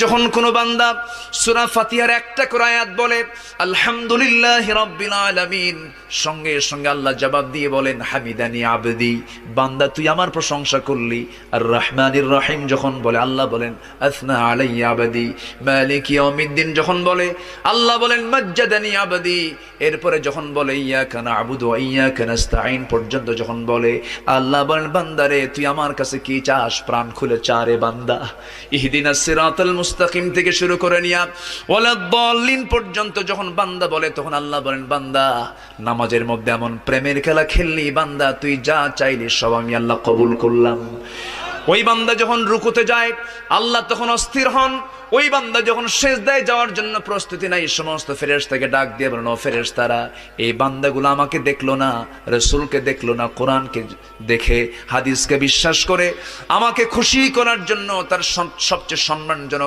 যখন কোনো বান্দা সূরা ফাতিহার একটা করে আয়াত বলে আলহামদুলিল্লাহি রাব্বিল আলামিন, সঙ্গে সঙ্গে আল্লাহ জবাব দিয়ে বলেন হামিদানি আবদি, বান্দা তুই আমার প্রশংসা করলি। আর রহমানির রহিম যখন বলে আল্লাহ বলেন আসনা আলাইয়া আবদি। মালিক ইয়াউমিদ্দিন যখন বলে আল্লাহ বলেন মাজ্জাদানি আবদি। এরপরে যখন বলে ইয়াকা না'বুদু ওয়া ইয়াকা নাস্তাঈন পর্যন্ত যখন বলে আল্লাহ বলেন বান্দারে তুই আমার কাছে কি চাস, প্রাণ খুলে চা রে বান্দা। ইহদিনাস সিরাতাল মুস্তাকিম থেকে শুরু করে নিয়া ওয়ালাদ-দাল্লিন পর্যন্ত যখন বান্দা বলে তখন আল্লাহ বলেন বান্দা নামাজের মধ্যে এমন প্রেমের খেলা খেললি বান্দা, তুই যা চাইলি সব আমি আল্লাহ কবুল করলাম। ওই বান্দা যখন রুকুতে যায় আল্লাহ তখন অস্থির হন। ওই বান্দা যখন সিজদায় যাওয়ার জন্য প্রস্তুতি নাই, সমস্ত ফেরেশতাকে ডাক দিয়ে বলেন ও ফেরেশতারা, এই বান্দাগুলো আমাকে দেখলো না, রাসূলকে দেখলো না, কোরআনকে দেখে হাদিসকে বিশ্বাস করে আমাকে খুশি করার জন্য তার সবচেয়ে সম্মানজনক